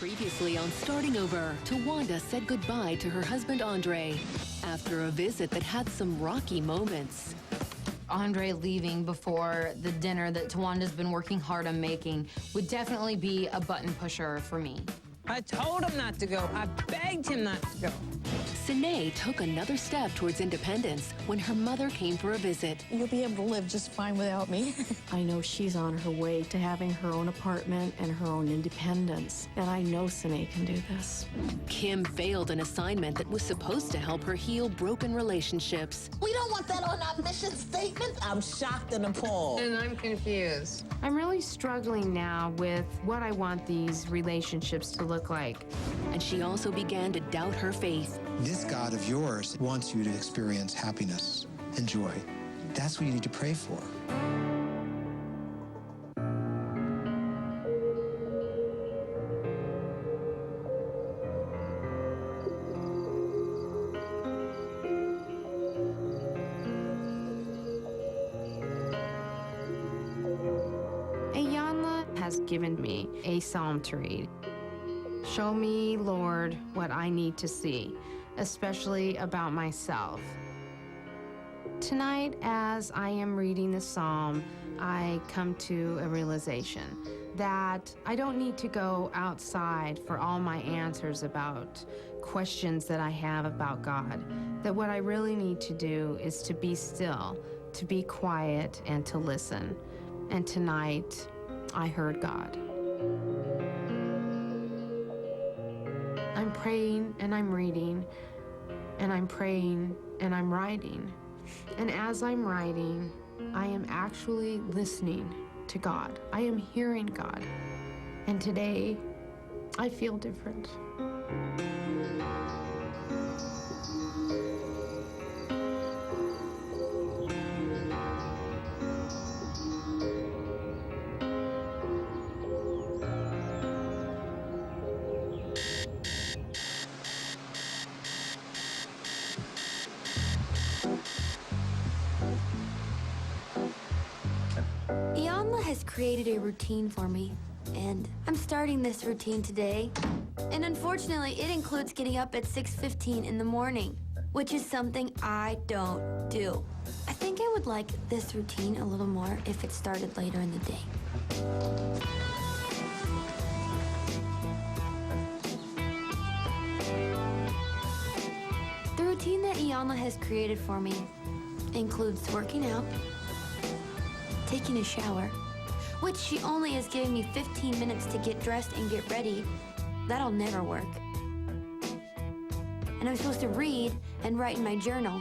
Previously on Starting Over, Tawanda said goodbye to her husband Andre after a visit that had some rocky moments. Andre leaving before the dinner that Tawanda's been working hard on making would definitely be a button pusher for me. I told him not to go. I begged him not to go. Sinae took another step towards independence when her mother came for a visit. You'll be able to live just fine without me. I know she's on her way to having her own apartment and her own independence, and I know Sinae can do this. Kim failed an assignment that was supposed to help her heal broken relationships. We don't want that on our mission statement. I'm shocked and appalled. And I'm confused. I'm really struggling now with what I want these relationships to look like. And she also began to doubt her faith. This God of yours wants you to experience happiness and joy. That's what you need to pray for. Iyanla has given me a psalm to read. Show me, Lord, what I need to see, especially about myself. Tonight, as I am reading the psalm, I come to a realization that I don't need to go outside for all my answers about questions that I have about God. That what I really need to do is to be still, to be quiet, and to listen. And tonight, I heard God. I'm praying and I'm reading, and I'm praying and I'm writing. And as I'm writing, I am actually listening to God. I am hearing God. And today, I feel different. Iyanla has created a routine for me, and I'm starting this routine today. And unfortunately, it includes getting up at 6:15 in the morning, which is something I don't do. I think I would like this routine a little more if it started later in the day. The routine that Iyanla has created for me includes working out, taking a shower, which she only has given me 15 minutes to get dressed and get ready. That'll never work. And I'm supposed to read and write in my journal.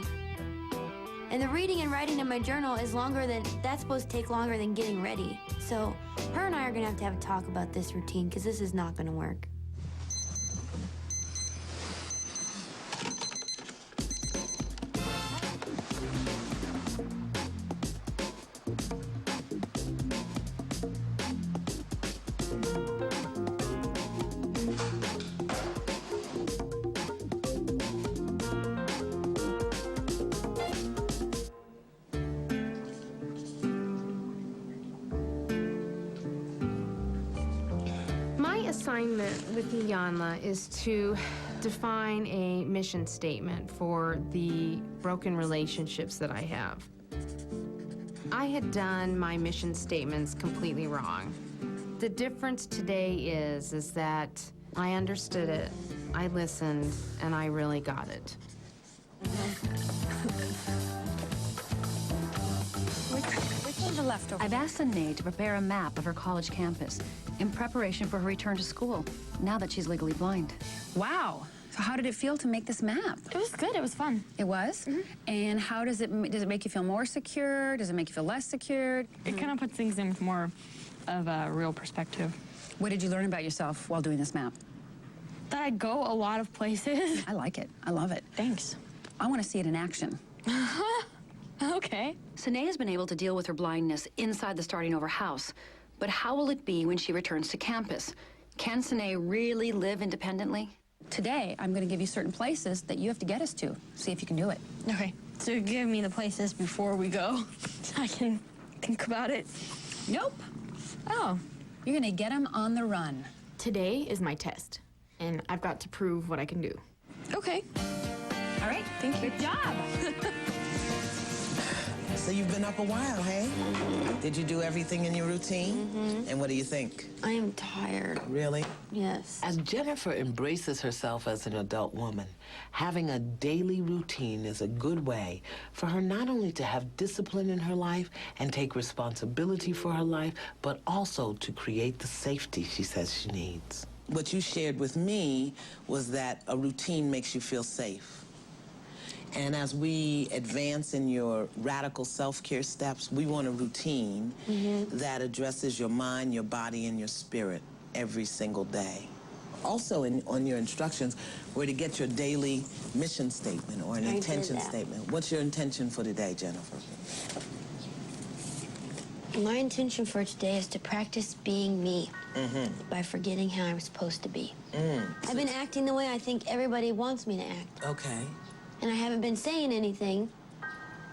And the reading and writing in my journal is that's supposed to take longer than getting ready. So her and I are gonna have a talk about this routine, because this is not gonna work. My assignment with Iyanla is to define a mission statement for the broken relationships that I have. I had done my mission statements completely wrong. The difference today is that I understood it, I listened, and I really got it. Which one's the leftover? I've asked Sinae to prepare a map of her college campus in preparation for her return to school, now that she's legally blind. Wow. So how did it feel to make this map? It was good. It was fun. It was? Mm-hmm. And how does it make you feel more secure? Does it make you feel less secure? It kind of puts things in with more of a real perspective. What did you learn about yourself while doing this map? That I go a lot of places. I like it. I love it. Thanks. I want to see it in action. Okay. Sinae has been able to deal with her blindness inside the Starting Over house, but how will it be when she returns to campus? Can Sinae really live independently? Today, I'm going to give you certain places that you have to get us to. See if you can do it. Okay. So give me the places before we go. I can think about it. Nope. Oh. You're going to get them on the run. Today is my test, and I've got to prove what I can do. Okay. All right, thank you. Good job. So you've been up a while, hey? Did you do everything in your routine? And what do you think? I am tired. Really? Yes. As Jennifer embraces herself as an adult woman, having a daily routine is a good way for her not only to have discipline in her life and take responsibility for her life, but also to create the safety she says she needs. What you shared with me was that a routine makes you feel safe. And as we advance in your radical self-care steps, we want a routine that addresses your mind, your body, and your spirit every single day. Also, on your instructions, were to get your daily mission statement or an intention statement. What's your intention for today, Jennifer? My intention for today is to practice being me by forgetting how I'm supposed to be. I've been acting the way I think everybody wants me to act. Okay. And I haven't been saying anything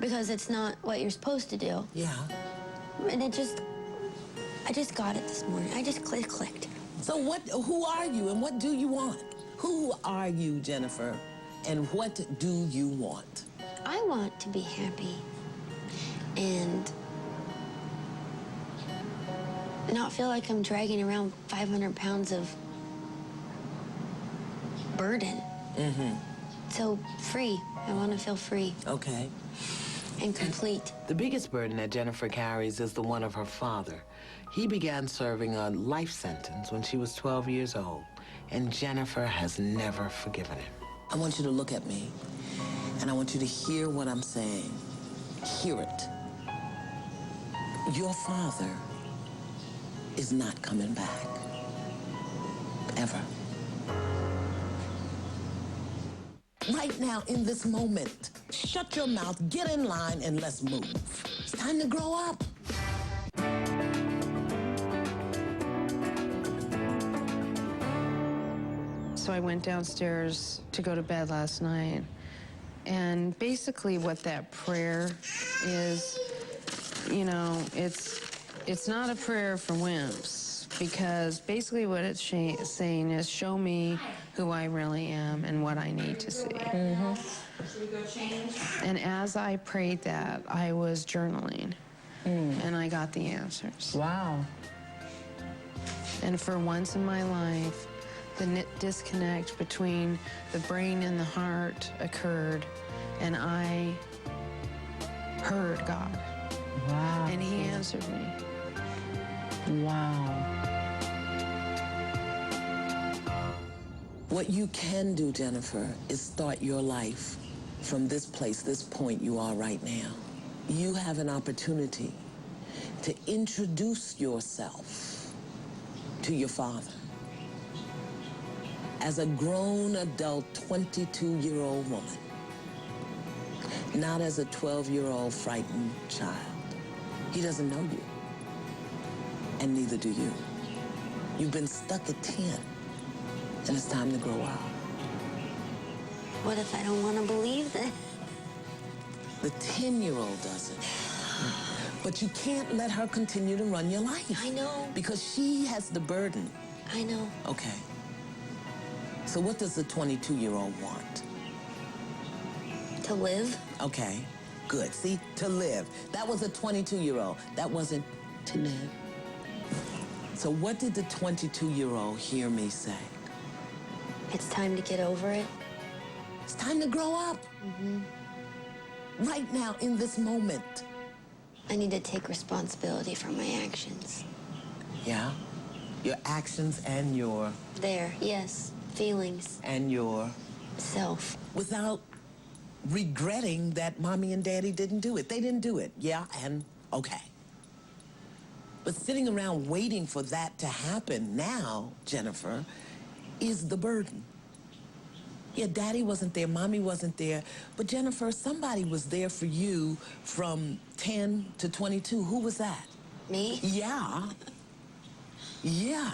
because it's not what you're supposed to do. Yeah. And I just got it this morning. I just clicked. So who are you and what do you want? Who are you, Jennifer, and what do you want? I want to be happy and not feel like I'm dragging around 500 pounds of burden. So free. I want to feel free. Okay. And complete. The biggest burden that Jennifer carries is the one of her father. He began serving a life sentence when she was 12 years old, and Jennifer has never forgiven him. I want you to look at me, and I want you to hear what I'm saying. Hear it. Your father is not coming back. Ever. Right now, in this moment, shut your mouth, get in line, and let's move. It's time to grow up. So I went downstairs to go to bed last night, and basically what that prayer is, you know, it's not a prayer for wimps, because basically what it's saying is, show me who I really am and what I need to see. And as I prayed that, I was journaling, and I got the answers. Wow. And for once in my life, the disconnect between the brain and the heart occurred, and I heard God. Wow. And he answered me. Wow. What you can do, Jennifer, is start your life from this place, this point you are right now. You have an opportunity to introduce yourself to your father as a grown adult 22-year-old woman, not as a 12-year-old frightened child. He doesn't know you, and neither do you. You've been stuck at 10. And it's time to grow up. What if I don't want to believe that? The 10-year-old doesn't. But you can't let her continue to run your life. I know. Because she has the burden. I know. Okay. So what does the 22-year-old want? To live. Okay, good. See, to live. That was a 22-year-old. That wasn't to live. So what did the 22-year-old hear me say? It's time to get over it. It's time to grow up. Right now, in this moment. I need to take responsibility for my actions. Yeah? Your actions and your... Yes. Feelings. And your... Self. Without regretting that mommy and daddy didn't do it. They didn't do it. Yeah, and okay. But sitting around waiting for that to happen now, Jennifer, is the burden. Yeah, daddy wasn't there, mommy wasn't there, but Jennifer, somebody was there for you from 10 to 22. Who was that? Me? Yeah. Yeah.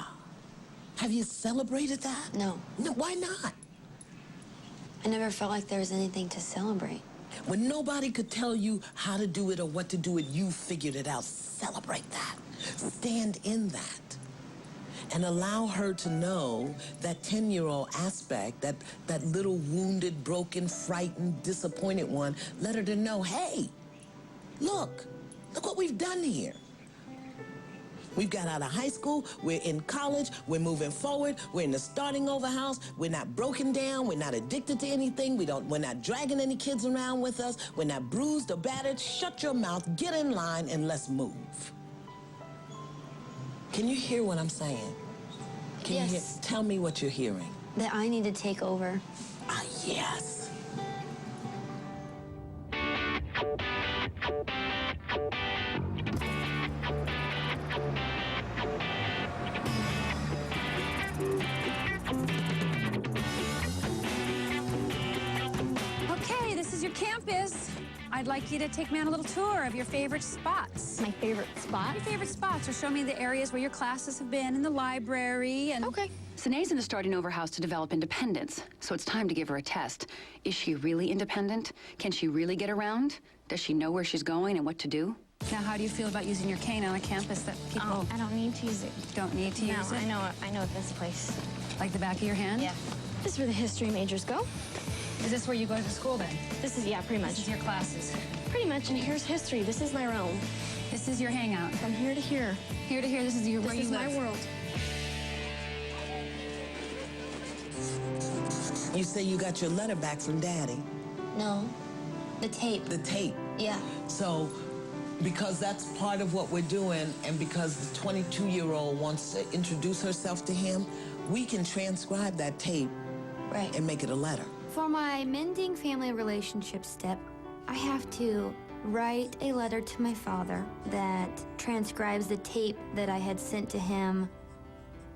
Have you celebrated that? No. No, why not? I never felt like there was anything to celebrate. When nobody could tell you how to do it or what to do it, you figured it out. Celebrate that. Stand in that. and allow her to know that 10-year-old aspect, that little wounded, broken, frightened, disappointed one. Let her to know, hey, look what we've done here. We've got out of high school, we're in college, we're moving forward, we're in the starting over house, we're not broken down, we're not addicted to anything, we're not dragging any kids around with us, we're not bruised or battered. Shut your mouth, get in line, and let's move. Can you hear what I'm saying? Can you hear? Tell me what you're hearing. That I need to take over. Ah, yes. Okay, this is your campus. I'd like you to take me on a little tour of your favorite spots. My favorite spot? Your favorite spots, or show me the areas where your classes have been in the library and... Okay. Sinae's in the starting over house to develop independence, so it's time to give her a test. Is she really independent? Can she really get around? Does she know where she's going and what to do? Now, how do you feel about using your cane on a campus that people... Oh, I don't need to use it. Don't need to use it? No, I know this place. Like the back of your hand? Yeah. This is where the history majors go. Is this where you go to school then? This is, yeah, pretty much. This is your classes? Pretty much, and here's history. This is my realm. This is your hangout? From here to here. Here to here, this is where you live? This is my world. You say you got your letter back from Daddy. No, the tape. The tape. Yeah. So, because that's part of what we're doing, and because the 22-year-old wants to introduce herself to him, we can transcribe that tape and make it a letter. For my mending family relationship step, I have to write a letter to my father that transcribes the tape that I had sent to him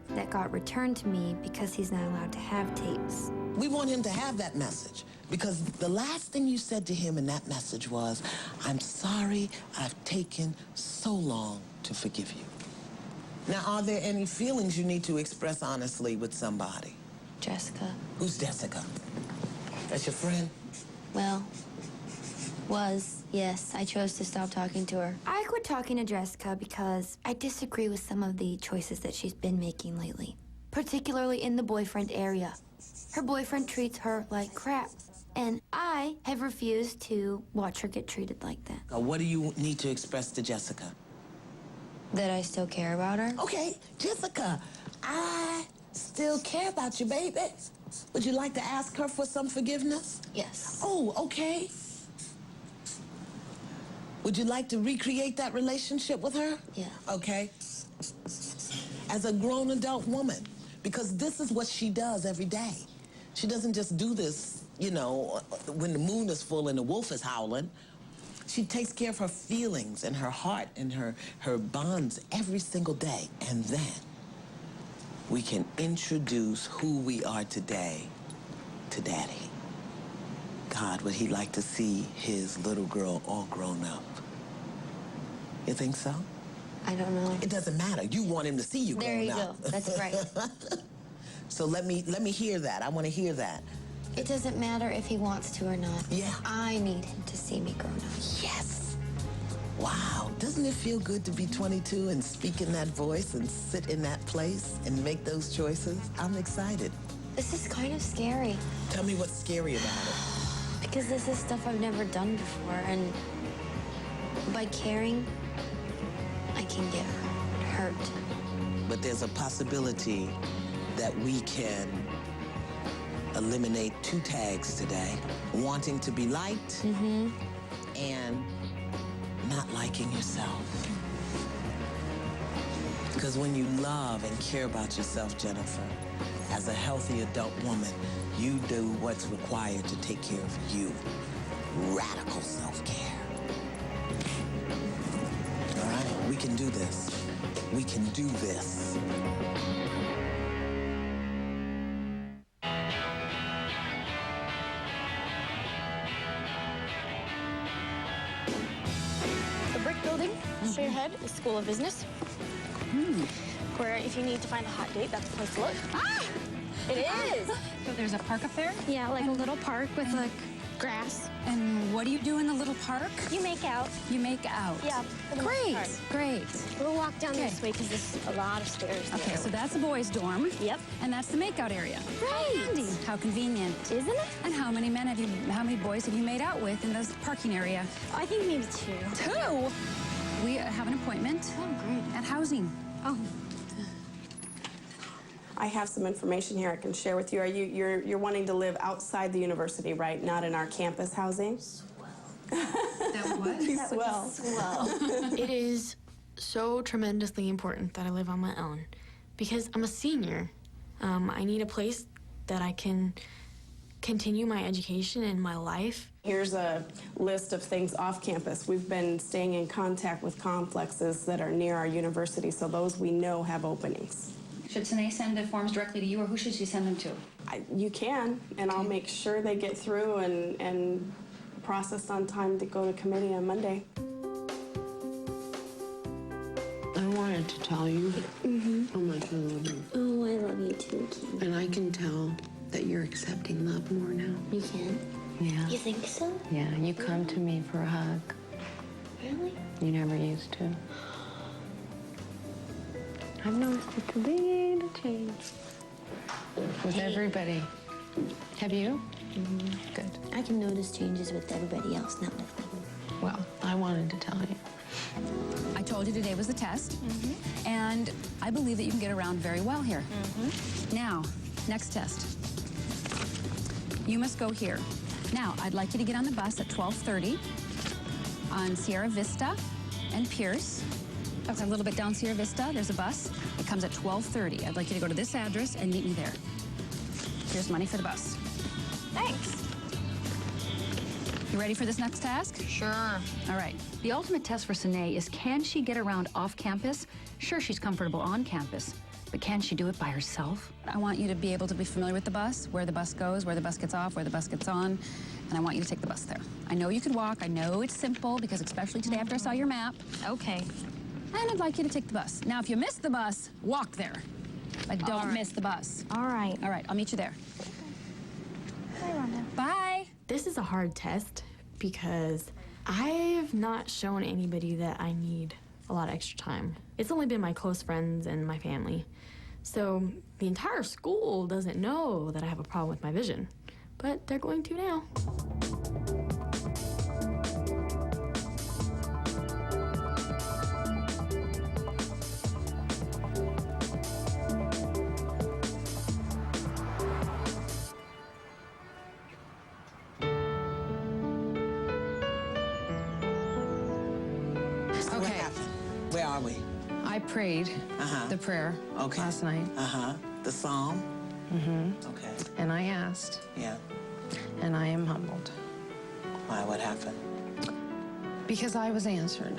that got returned to me because he's not allowed to have tapes. We want him to have that message because the last thing you said to him in that message was, I'm sorry I've taken so long to forgive you. Now, are there any feelings you need to express honestly with somebody? Jessica. Who's Jessica? That's your friend? Well, yes. I chose to stop talking to her. I quit talking to Jessica because I disagree with some of the choices that she's been making lately, particularly in the boyfriend area. Her boyfriend treats her like crap, and I have refused to watch her get treated like that. What do you need to express to Jessica? That I still care about her. Okay, Jessica, I still care about you, baby. Would you like to ask her for some forgiveness? Yes. Oh, okay. Would you like to recreate that relationship with her? Yeah. Okay. As a grown adult woman, because this is what she does every day. She doesn't just do this, you know, when the moon is full and the wolf is howling. She takes care of her feelings and her heart and her bonds every single day. And then we can introduce who we are today to Daddy. God, would he like to see his little girl all grown up? You think so? I don't know. It doesn't matter. You want him to see you grown up. There you go. That's right. So let me hear that. I want to hear that. It doesn't matter if he wants to or not. Yeah. I need him to see me grown up. Yes. Wow. Doesn't it feel good to be 22 and speak in that voice and sit in that place and make those choices? I'm excited. This is kind of scary. Tell me what's scary about it. Because this is stuff I've never done before, and by caring, I can get hurt. But there's a possibility that we can eliminate 2 tags today. Wanting to be liked and not liking yourself. Because when you love and care about yourself, Jennifer, as a healthy adult woman, you do what's required to take care of you. Radical self-care. All right, we can do this. We can do this. The brick building, straight ahead, is School of Business. Where if you need to find a hot date, that's the place to look. Ah! It is! So there's a park up there? Yeah, like a little park with like Grass. And what do you do in the little park? You make out. You make out. Yeah. for the most Great, part. great. We'll walk down Okay. this way because there's a lot of stairs. Okay, there. so that's the boys' dorm. Yep. And that's the makeout area. Right. Handy. How convenient. Isn't it? And how many boys have you made out with in this parking area? I think maybe 2. 2? We have an appointment at housing. Oh. I have some information here I can share with you. You're wanting to live outside the university, right? Not in our campus housing? That what? Swell. It is so tremendously important that I live on my own because I'm a senior. I need a place that I can continue my education and my life. Here's a list of things off campus. We've been staying in contact with complexes that are near our university, so those we know have openings. Should Sinae send the forms directly to you, or who should she send them to? You can, and I'll make sure they get through and processed on time to go to committee on Monday. I wanted to tell you how much I love you. Oh, I love you too, Kim. And I can tell that you're accepting love more now. You can? Yeah. You think so? Yeah, you come to me for a hug. Really? You never used to. I've noticed it's a little change with everybody. Have you? Good. I can notice changes with everybody else, not with me. Well, I wanted to tell you. I told you today was the test, and I believe that you can get around very well here. Now, next test. You must go here. Now, I'd like you to get on the bus at 12:30 on Sierra Vista and Pierce. Okay, a little bit down Sierra Vista, there's a bus. It comes at 12:30. I'd like you to go to this address and meet me there. Here's money for the bus. Thanks. You ready for this next task? Sure. All right. The ultimate test for Sinae is, can she get around off campus? Sure, she's comfortable on campus, but can she do it by herself? I want you to be able to be familiar with the bus, where the bus goes, where the bus gets off, where the bus gets on, and I want you to take the bus there. I know you could walk. I know it's simple, because especially today after I saw your map. Okay. And I'd like you to take the bus. Now, if you miss the bus, walk there. But don't miss the bus. All right. All right, I'll meet you there. Bye, Rhonda. Bye. This is a hard test because I've not shown anybody that I need a lot of extra time. It's only been my close friends and my family. So the entire school doesn't know that I have a problem with my vision, but they're going to now. What happened? Where are we? I prayed the prayer last night. The psalm? Okay. And I asked. Yeah. And I am humbled. Why? What happened? Because I was answered.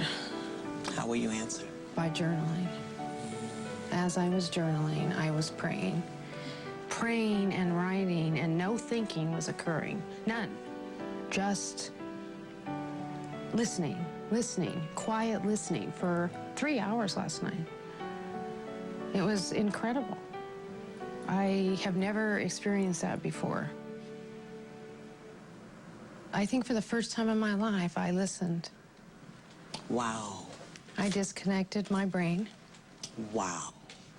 How were you answered? By journaling. As I was journaling, I was praying. Praying and writing, and no thinking was occurring. None. Just listening, quiet listening for 3 hours last night. It was incredible. I have never experienced that before. I think for the first time in my life, I listened. Wow. I disconnected my brain. Wow.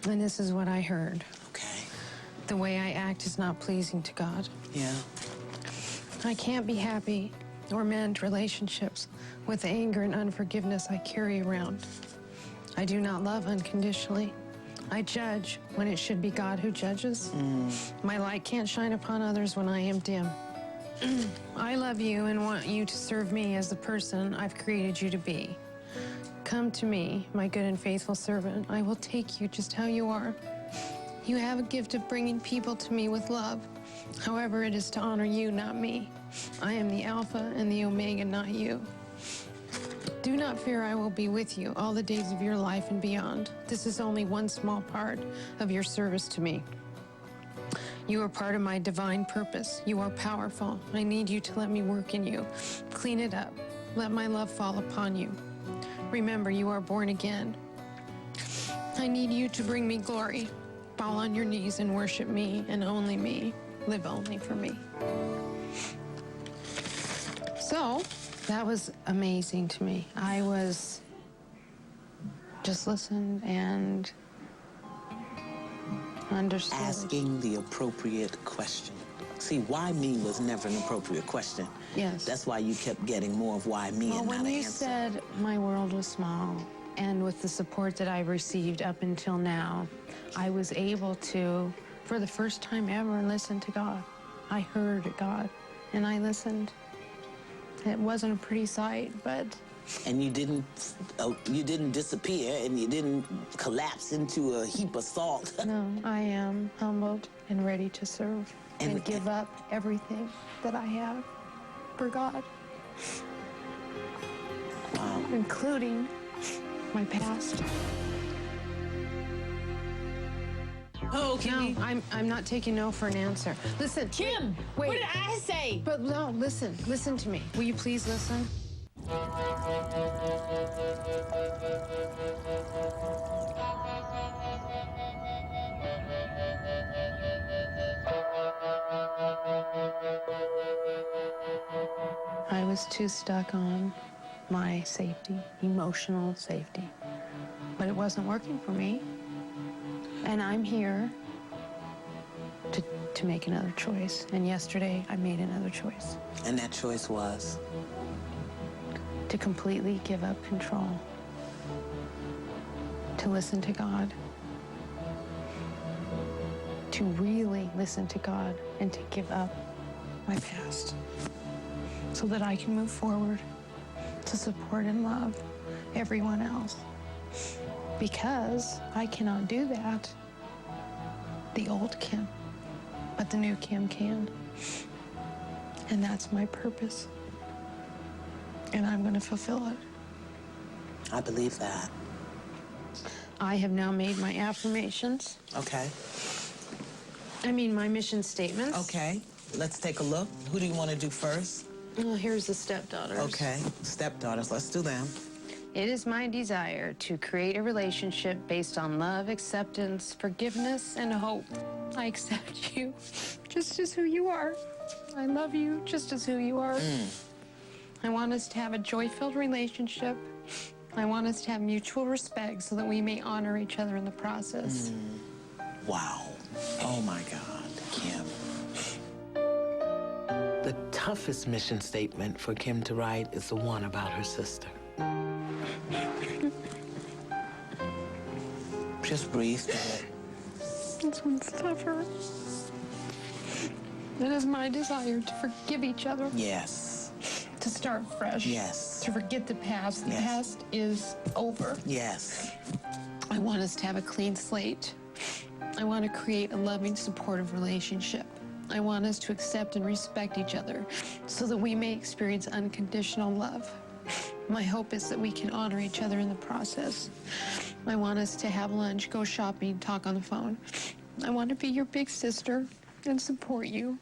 And this is what I heard. Okay. The way I act is not pleasing to God. Yeah. I can't be happy or mend relationships with the anger and unforgiveness I carry around. I do not love unconditionally. I judge when it should be God who judges. My light can't shine upon others when I am dim. I love you and want you to serve me as the person I've created you to be. Come to me, my good and faithful servant. I will take you just how you are. You have a gift of bringing people to me with love. However, it is to honor you, not me. I am the Alpha and the Omega, not you. Do not fear, I will be with you all the days of your life and beyond. This is only one small part of your service to me. You are part of my divine purpose. You are powerful. I need you to let me work in you. Clean it up. Let my love fall upon you. Remember, you are born again. I need you to bring me glory. Fall on your knees and worship me and only me. Live only for me. So that was amazing to me. I was just listened and understood. Asking the appropriate question. See, why me was never an appropriate question. Yes. That's why you kept getting more of why me and not when an you answer. said my world was small, and with the support that I've received up until now, I was able to, for the first time ever, listen to God. I heard God, and I listened. It wasn't a pretty sight, but... And you didn't disappear, and you didn't collapse into a heap of salt. No, I am humbled and ready to serve and give up everything that I have for God. Wow. Including my past. Oh, no, I'm not taking no for an answer. Listen, Kim, wait. what did I say? But no, listen to me. Will you please listen? I was too stuck on my safety, emotional safety. But it wasn't working for me. And I'm here to make another choice. And yesterday, I made another choice. And that choice was? To completely give up control. To listen to God. To really listen to God and to give up my past. So that I can move forward to support and love everyone else. Because I cannot do that, the old Kim, but the new Kim can. And that's my purpose. And I'm going to fulfill it. I believe that. I have now made my affirmations. Okay. My mission statements. Okay. Let's take a look. Who do you want to do first? Well, here's the stepdaughters. Okay. Stepdaughters. Let's do them. It is my desire to create a relationship based on love, acceptance, forgiveness, and hope. I accept you just as who you are. I love you just as who you are. I want us to have a joy-filled relationship. I want us to have mutual respect so that we may honor each other in the process. Wow. Oh, my God, Kim. The toughest mission statement for Kim to write is the one about her sister. Just breathe through it. This one's tougher. It is my desire to forgive each other. Yes. To start fresh. Yes. To forget the past. The past is over. Yes. I want us to have a clean slate. I want to create a loving, supportive relationship. I want us to accept and respect each other so that we may experience unconditional love. My hope is that we can honor each other in the process. I want us to have lunch, go shopping, talk on the phone. I want to be your big sister and support you.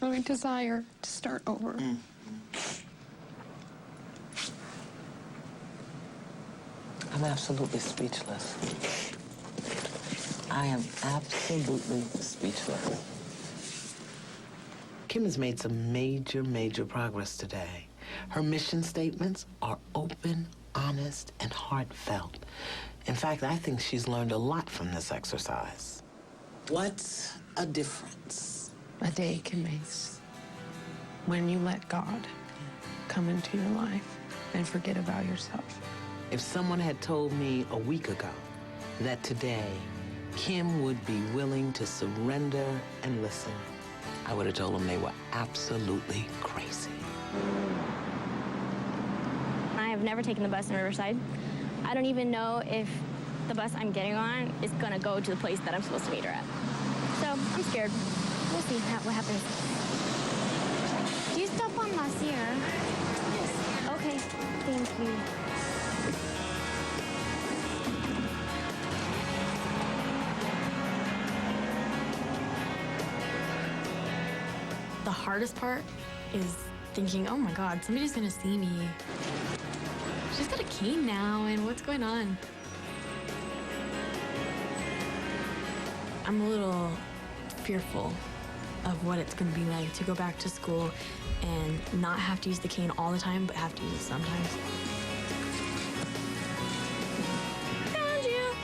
I desire to start over. I'm absolutely speechless. I am absolutely speechless. Kim has made some major progress today. Her mission statements are open, honest, and heartfelt. In fact, I think she's learned a lot from this exercise. What a difference a day can make when you let God come into your life and forget about yourself. If someone had told me a week ago that today Kim would be willing to surrender and listen, I would have told them they were absolutely crazy. I have never taken the bus in Riverside. I don't even know if the bus I'm getting on is going to go to the place that I'm supposed to meet her at. So I'm scared. We'll see what happens. Do you stop on last year? Yes. Okay, thank you. The hardest part is thinking, oh my God, somebody's gonna see me. She's got a cane now, and what's going on? I'm a little fearful of what it's going to be like to go back to school and not have to use the cane all the time, but have to use it sometimes. Found you.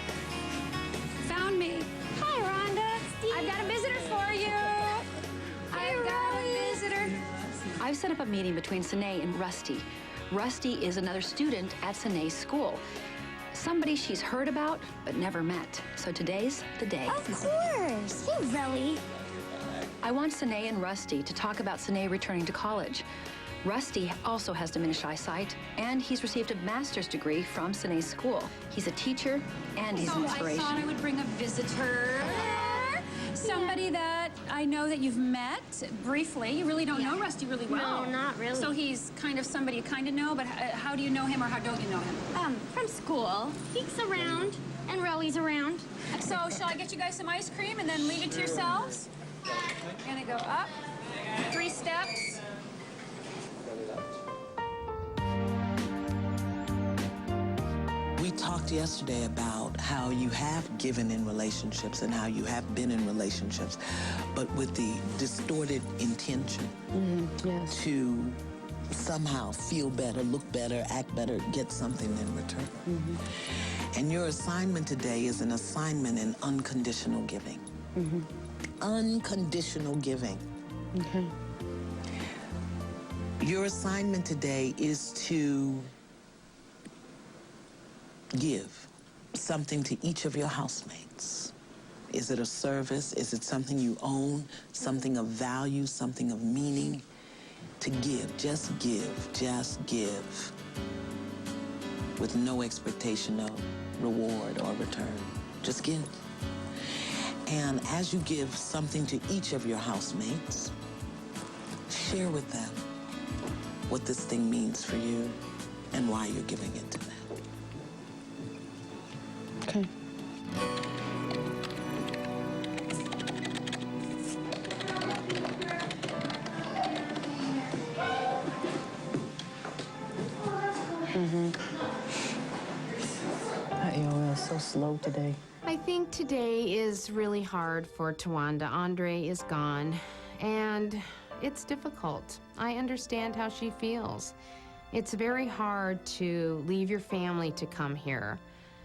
Found me. Hi, Rhonda. I've got a visitor for you. I've got a visitor. I've set up a meeting between Sinae and Rusty. Rusty is another student at Sinae's school. Somebody she's heard about, but never met. So today's the day. Of course. Hey, Relly. I want Sinae and Rusty to talk about Sinae returning to college. Rusty also has diminished eyesight, and he's received a master's degree from Sinae's school. He's a teacher, and he's an inspiration. I thought I would bring a visitor. Somebody that I know that you've met briefly. You really don't know Rusty really well. No, not really. So he's kind of somebody you kind of know, but how do you know him or how don't you know him? From school. He's around, and Relly's around. So shall I get you guys some ice cream and then leave it to yourselves? Gonna go up 3 steps. We talked yesterday about how you have given in relationships and how you have been in relationships, but with the distorted intention Yes. to somehow feel better, look better, act better, get something in return. And your assignment today is an assignment in unconditional giving. Unconditional giving. Okay. Your assignment today is to give something to each of your housemates. Is it a service? Is it something you own? Something of value? Something of meaning? To give, just give, just give. With no expectation of reward or return. Just give. And as you give something to each of your housemates, share with them what this thing means for you and why you're giving it to them. Okay. That yoga is so slow today. I think today is really hard for Tawanda. Andre is gone, and it's difficult. I understand how she feels. It's very hard to leave your family to come here,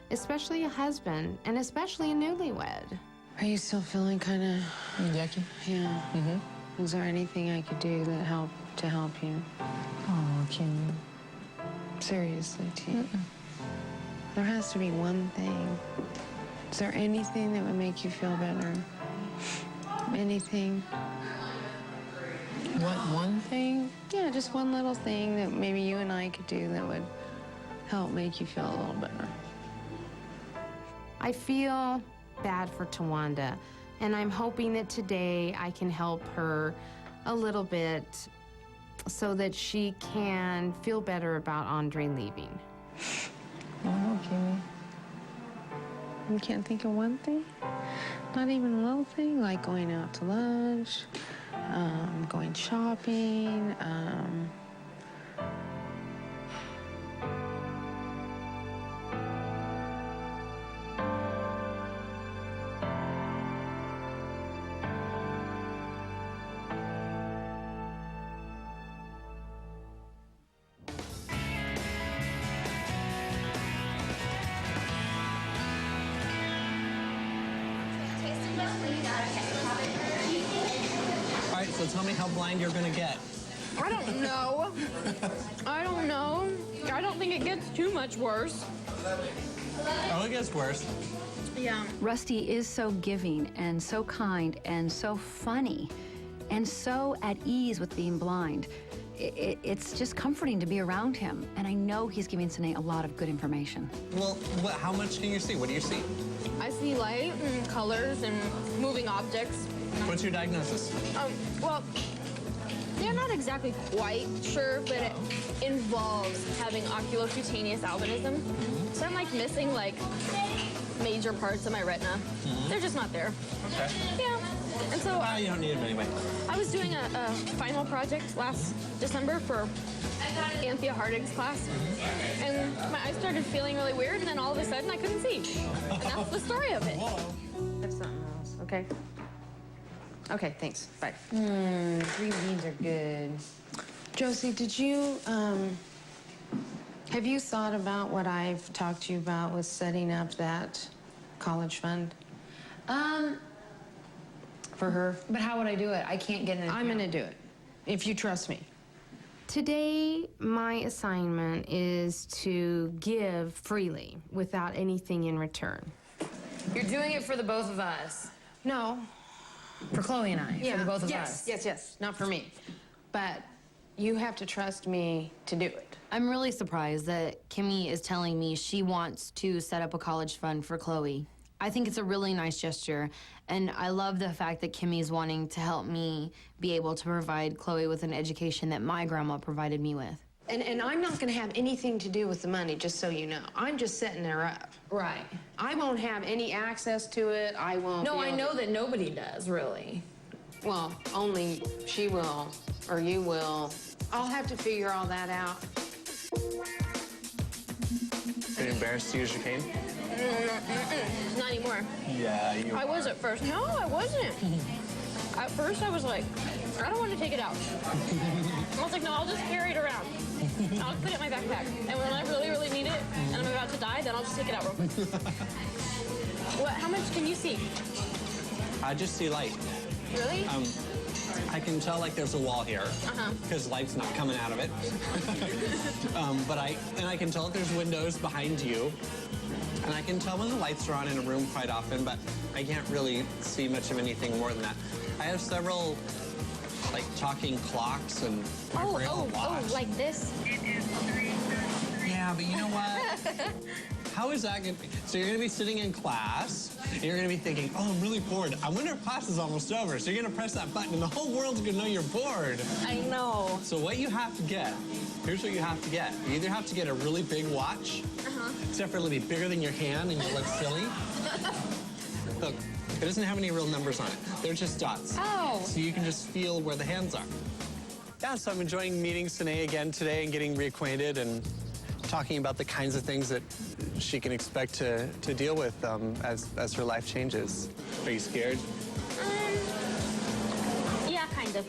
especially a husband, and especially a newlywed. Are you still feeling kind of yucky? Yeah. Is there anything I could do that help you? Oh, Kimmy. Seriously, T. There has to be one thing. Is there anything that would make you feel better? Anything? What, one thing? Yeah, just one little thing that maybe you and I could do that would help make you feel a little better. I feel bad for Tawanda, and I'm hoping that today I can help her a little bit so that she can feel better about Andre leaving. Oh, no, Kimmy. You can't think of one thing? Not even a little thing, like going out to lunch, going shopping, All right, so tell me how blind you're gonna get. I don't know. I don't know. I don't think it gets too much worse. Oh, it gets worse. Yeah. Rusty is so giving and so kind and so funny and so at ease with being blind. It's just comforting to be around him. And I know he's giving Sinae a lot of good information. Well, how much can you see? What do you see? I see light and colors and moving objects. What's your diagnosis? Well, they're not exactly quite sure, but it involves having oculocutaneous albinism. So I'm like missing like major parts of my retina. They're just not there. Okay. Yeah. And so you don't need them anyway. I was doing a final project last December for Anthea Harding's class, and my eyes started feeling really weird, and then all of a sudden I couldn't see. And that's the story of it. There's something else, okay? Okay, thanks. Bye. Green beans are good. Josie, did you, have you thought about what I've talked to you about with setting up that college fund? For her? But how would I do it? I can't get an account. I'm gonna do it, if you trust me. Today, my assignment is to give freely without anything in return. You're doing it for the both of us. No. For Chloe and I. For the both of us. Yes. Not for me. But you have to trust me to do it. I'm really surprised that Kimmy is telling me she wants to set up a college fund for Chloe. I think it's a really nice gesture, and I love the fact that Kimmy's wanting to help me be able to provide Chloe with an education that my grandma provided me with. And I'm not gonna have anything to do with the money, just so you know. I'm just setting her up. Right. I won't have any access to it. I won't. No, I know that nobody does, really. Well, only she will, or you will. I'll have to figure all that out. Are you embarrassed to use your cane? Not anymore. Yeah, you I was at first. No, I wasn't. At first, I was like, I don't want to take it out. I was like, no, I'll just carry it around. I'll put it in my backpack. And when I really, really need it, and I'm about to die, then I'll just take it out real quick. What? How much can you see? I just see light. Really? I can tell like there's a wall here because light's not coming out of it. But I can tell that there's windows behind you, and I can tell when the lights are on in a room quite often, but I can't really see much of anything more than that. I have several like talking clocks and my braille watch. Like this? Yeah, but you know what? How is that going to be? So you're going to be sitting in class, and you're going to be thinking, oh, I'm really bored. I wonder if class is almost over. So you're going to press that button, and the whole world's going to know you're bored. I know. So what you have to get, here's what you have to get. You either have to get a really big watch, except for it'll be bigger than your hand, and you'll look silly. Look, it doesn't have any real numbers on it. They're just dots. Oh. So you can just feel where the hands are. Yeah, so I'm enjoying meeting Sinae again today and getting reacquainted and talking about the kinds of things that she can expect to deal with as her life changes. Are you scared? Yeah, kind of.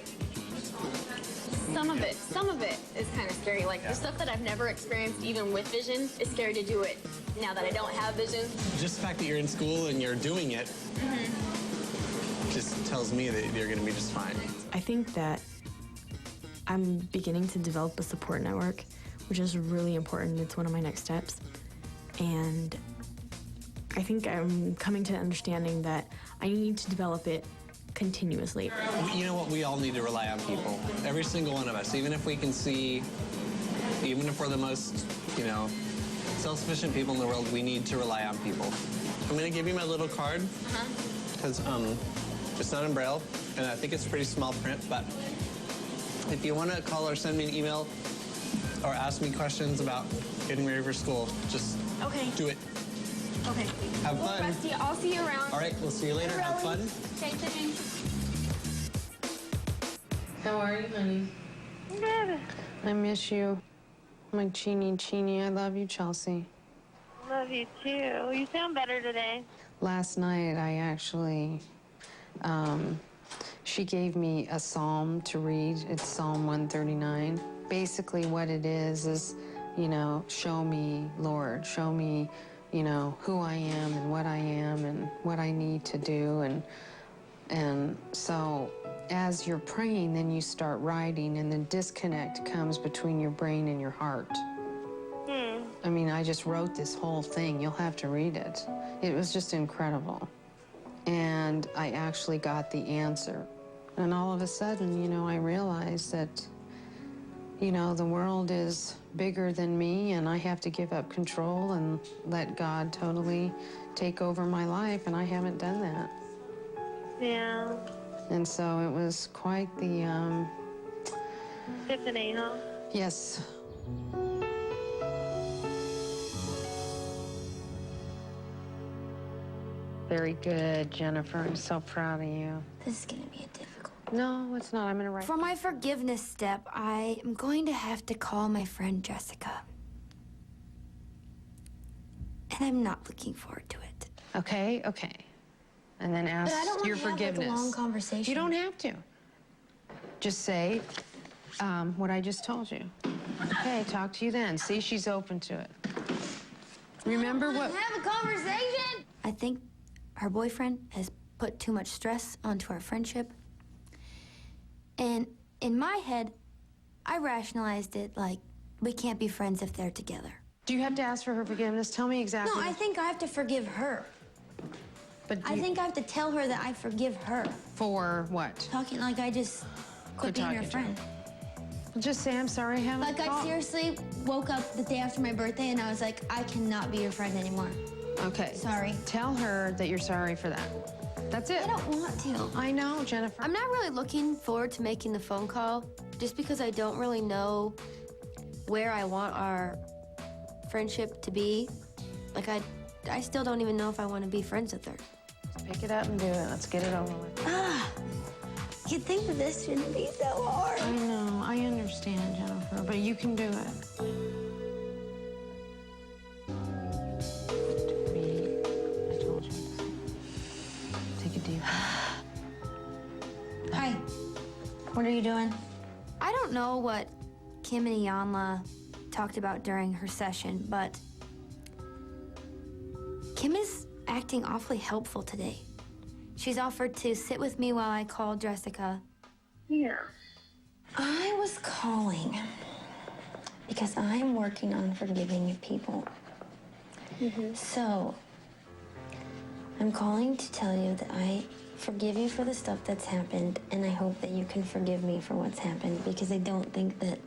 Some of it is kind of scary. Like the stuff that I've never experienced, even with vision, is scary to do it now that I don't have vision. Just the fact that you're in school and you're doing it just tells me that you're going to be just fine. I think that I'm beginning to develop a support network, which is really important. It's one of my next steps. And I think I'm coming to an understanding that I need to develop it continuously. You know what? We all need to rely on people. Every single one of us. Even if we can see, even if we're the most, self-sufficient people in the world, we need to rely on people. I'm going to give you my little card. Because it's not in Braille, and I think it's pretty small print, but if you want to call or send me an email or ask me questions about getting ready for school, just do it. Okay. Have fun. Rusty, I'll see you around. All right, we'll see you later. Have fun. Thanks, How are you, honey? Good. I miss you. My Cheenie. I love you, Chelsea. Love you too. You sound better today. Last night, I actually, she gave me a psalm to read. It's Psalm 139. Basically what it is, show me, Lord, show me, who I am and what I need to do. And so as you're praying, then you start writing, and the disconnect comes between your brain and your heart. I mean, I just wrote this whole thing. You'll have to read it. It was just incredible. And I actually got the answer. And all of a sudden, I realized that, the world is bigger than me, and I have to give up control and let God totally take over my life, and I haven't done that. Yeah. And so it was quite the, Tiffany, huh? Yes. Very good, Jennifer. I'm so proud of you. This is gonna be a difficult. No, it's not. I'm gonna write. For my forgiveness step, I am going to have to call my friend Jessica. And I'm not looking forward to it. Okay. and then ask But I don't want your to have forgiveness. like a long conversation. You don't have to. Just say what I just told you. Okay, talk to you then. See, she's open to it. Remember what? Have a conversation. I think her boyfriend has put too much stress onto our friendship. And in my head, I rationalized it like we can't be friends if they're together. Do you have to ask for her forgiveness? Tell me exactly. No, I think I have to forgive her. But I think I have to tell her that I forgive her. For what? Talking like I just quit being her talking to friend. Just say, I'm sorry, I haven't Like I thought. seriously woke up the day after my birthday and I was like, I cannot be your friend anymore. Okay. Sorry. Tell her that you're sorry for that. That's it. I don't want to. I know, Jennifer. I'm not really looking forward to making the phone call just because I don't really know where I want our friendship to be. Like, I still don't even know if I want to be friends with her. Just pick it up and do it. Let's get it over with. You'd think that this shouldn't be so hard. I know. I understand, Jennifer, but you can do it. Breathe. I told you. Take a deep breath. Hi. What are you doing? I don't know what Kim and Iyanla talked about during her session, but Kim is acting awfully helpful today. She's offered to sit with me while I call Jessica. Yeah. I was calling because I'm working on forgiving people. So, I'm calling to tell you that I forgive you for the stuff that's happened, and I hope that you can forgive me for what's happened, because I don't think that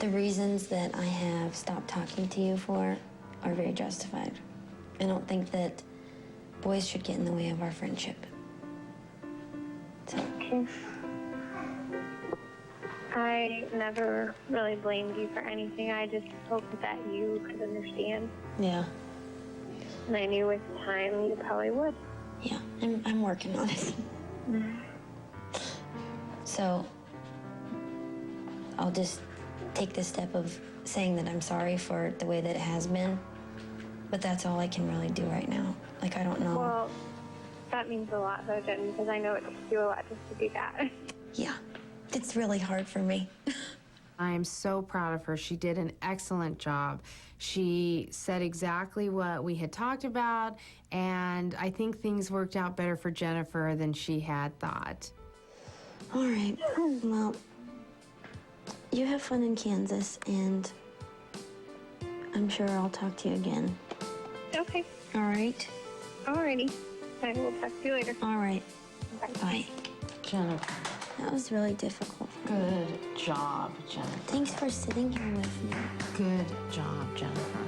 the reasons that I have stopped talking to you for are very justified. I don't think that boys should get in the way of our friendship. So. I never really blamed you for anything. I just hoped that you could understand. Yeah. And I knew with time you probably would. Yeah, I'm working on it. So, I'll just take the step of saying that I'm sorry for the way that it has been. But that's all I can really do right now. Like, I don't know. Well, that means a lot, though, Jen, because I know it takes you a lot just to do that. Yeah, it's really hard for me. I am so proud of her. She did an excellent job. She said exactly what we had talked about, and I think things worked out better for Jennifer than she had thought. All right, well, you have fun in Kansas, and I'm sure I'll talk to you again. Okay. All right? Alrighty. I will talk to you later. All right. Bye. Jennifer. That was really difficult. Good job, Jennifer. Thanks for sitting here with me. Good job, Jennifer.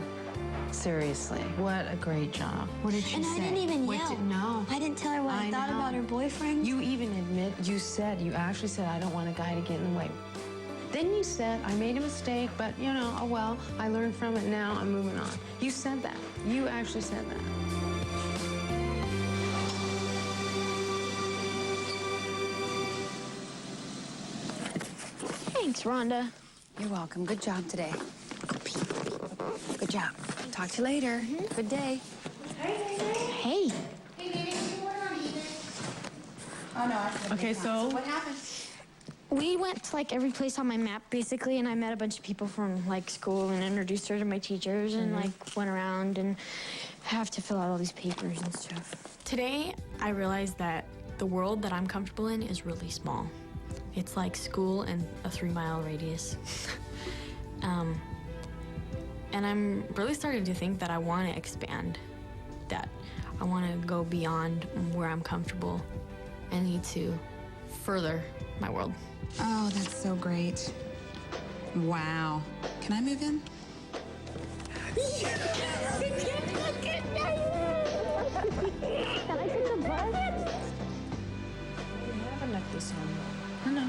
Seriously, what a great job. What did she And say? I didn't even What yell. No. I didn't tell her what I thought know. about her boyfriend. You even you actually said, I don't want a guy to get in the way. Then you said, I made a mistake, but you know, oh well, I learned from it, now I'm moving on. You said that. You actually said that. Thanks, Rhonda. You're welcome. Good job today. Good job. Talk to you later. Good day. Hey. Oh, no. Okay, so What happened? we went to like every place on my map basically, and I met a bunch of people from like school and introduced her to my teachers and like went around and have to fill out all these papers and stuff. Today, I realized that the world that I'm comfortable in is really small. It's like school and a 3-mile radius. And I'm really starting to think that I want to expand, that I want to go beyond where I'm comfortable. I need to further my world. Oh, that's so great. Wow. Can I move in? Can I take the bus? You haven't left this home. No.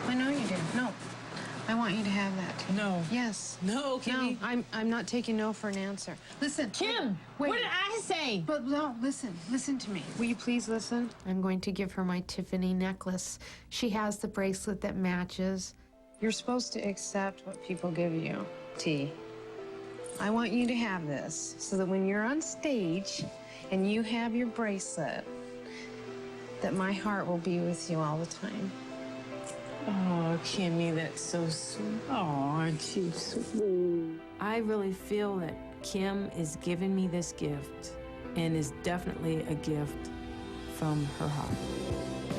I know you did. No. I want you to have that. No. Yes. No, Kimmy. No, I'm not taking no for an answer. Listen. Kim, wait. what did I say? But no, listen to me. Will you please listen? I'm going to give her my Tiffany necklace. She has the bracelet that matches. You're supposed to accept what people give you, T. I want you to have this so that when you're on stage, and you have your bracelet, that my heart will be with you all the time. Oh, Kimmy, that's so sweet. Oh, aren't you sweet? I really feel that Kim is giving me this gift, and is definitely a gift from her heart.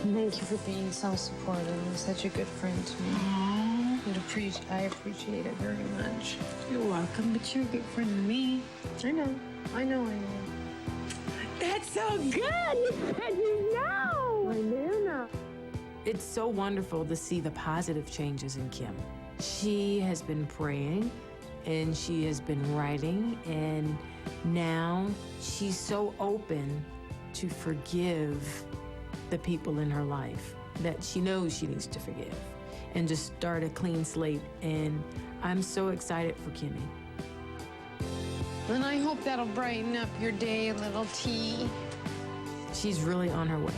Thank you for being so supportive and such a good friend to me. I appreciate it very much. You're welcome, but you're a good friend to me. I know. That's so good. You said you know. I do know. It's so wonderful to see the positive changes in Kim. She has been praying, and she has been writing, and now she's so open to forgive the people in her life that she knows she needs to forgive and just start a clean slate. And I'm so excited for Kimmy. And I hope that'll brighten up your day, little T. She's really on her way.